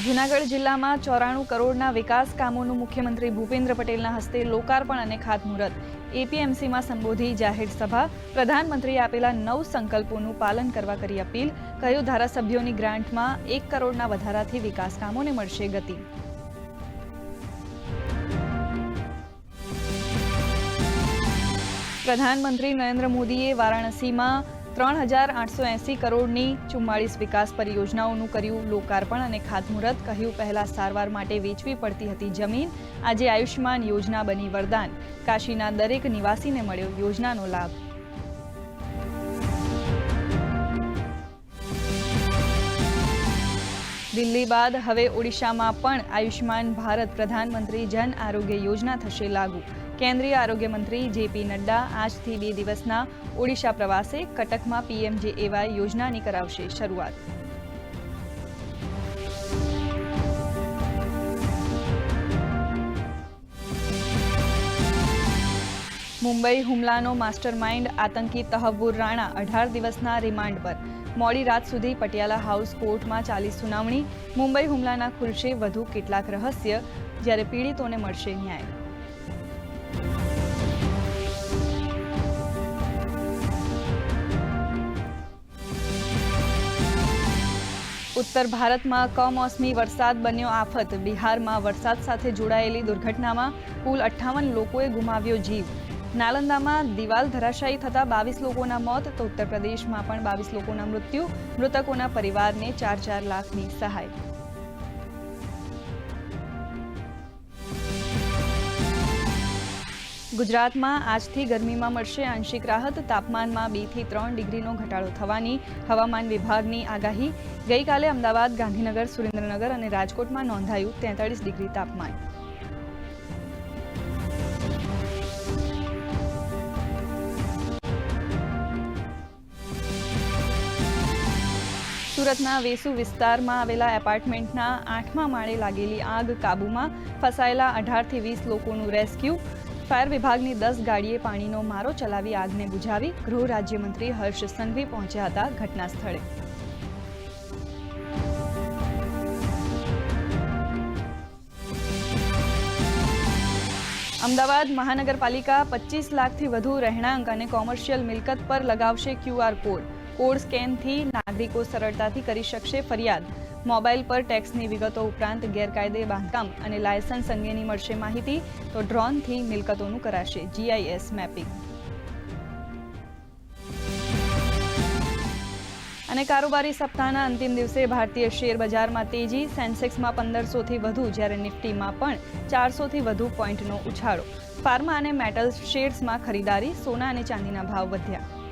જૂનાગઢ જિલ્લામાં 94 કરોડના વિકાસ કામોનું મુખ્યમંત્રી ભૂપેન્દ્ર પટેલના હસ્તે લોકાર્પણ અને ખાતમુહૂર્ત. એપીએમસીમાં સંબોધી જાહેર સભા. પ્રધાનમંત્રીએ આપેલા 9 સંકલ્પોનું પાલન કરવા કરી અપીલ. કહ્યું, ધારાસભ્યોની ગ્રાન્ટમાં 1 કરોડના વધારાથી વિકાસ કામોને મળશે ગતિ. પ્રધાનમંત્રી નરેન્દ્ર મોદીએ વારાણસીમાં 3880 કરોડની 44 વિકાસ પરિયોજનાઓનું કર્યું લોકાર્પણ અને ખાતમુહૂર્ત. કહ્યું, પહેલા સારવાર માટે વેચવી પડતી હતી જમીન, આજે આયુષ્માન યોજના બની વરદાન. કાશીના દરેક નિવાસીને મળ્યો યોજનાનો લાભ. દિલ્હી બાદ હવે ઓડિશામાં પણ આયુષ્માન ભારત પ્રધાનમંત્રી જન આરોગ્ય યોજના થશે લાગુ. કેન્દ્રીય આરોગ્ય મંત્રી જેપી નડ્ડા આજથી 2 દિવસના ઓડિશા પ્રવાસે. કટકમાં પીએમજેએવાય યોજનાની કરાવશે શરૂઆત. મુંબઈ હુમલાનો માસ્ટરમાઇન્ડ આતંકી તહવ્વુર રાણા 18 દિવસના રિમાન્ડ પર. મોડી રાત સુધી પટિયાલા હાઉસ કોર્ટમાં ચાલી સુનાવણી. મુંબઈ હુમલાના ખુલશે વધુ કેટલાક રહસ્ય, જ્યારે પીડિતોને મળશે ન્યાય. ઉત્તર ભારતમાં કમોસમી વરસાદ બન્યો આફત. બિહારમાં વરસાદ સાથે જોડાયેલી દુર્ઘટનામાં કુલ 58 લોકોએ ગુમાવ્યો જીવ. નાલંદામાં દિવાલ ધરાશાયી થતા 22 લોકોના મોત, તો ઉત્તર પ્રદેશમાં પણ 22 લોકોના મૃત્યુ. મૃતકોના પરિવારને 4-4 લાખની સહાય. ગુજરાતમાં આજથી ગરમીમાં મળશે આંશિક રાહત. તાપમાનમાં 2 થી 3 ડિગ્રીનો ઘટાડો થવાની હવામાન વિભાગની આગાહી. ગઈકાલે અમદાવાદ, ગાંધીનગર, સુરેન્દ્રનગર અને રાજકોટમાં નોંધાયું 43 ડિગ્રી તાપમાન. સુરતના વેસુ વિસ્તારમાં આવેલા એપાર્ટમેન્ટના 8મા માળે લાગેલી આગ કાબૂમાં. ફસાયેલા 18 થી 20 લોકોનું રેસ્ક્યુ. ફાયર વિભાગની 10 ગાડીએ પાણીનો મારો ચલાવી આગને બુઝાવી. ગૃહ રાજ્યમંત્રી હર્ષ સંઘવી પહોંચ્યા હતા ઘટના સ્થળે. અમદાવાદ મહાનગરપાલિકા 25 લાખથી વધુ રહેણાંક અને કોમર્શિયલ મિલકત પર લગાવશે QR કોડ. કોડ સ્કેનથી નાગરિકો સરળતાથી કરી શકશે ફરિયાદ. મોબાઈલ પર ટેક્સની વિગતો ઉપરાંત ગેરકાયદે બાંધકામ અને લાયસન્સ અંગેની મળશે માહિતી. તો ડ્રોનથી મિલકતોનું કરાશે GIS મેપિંગ. અને કારોબારી સપ્તાહના અંતિમ દિવસે ભારતીય શેર બજારમાં તેજી. સેન્સેક્સમાં 1500થી વધુ, જ્યારે નિફ્ટીમાં પણ 400થી વધુ પોઈન્ટનો ઉછાળો. ફાર્મા અને મેટલ્સ શેર્સમાં ખરીદારી. સોના અને ચાંદીના ભાવ વધ્યા.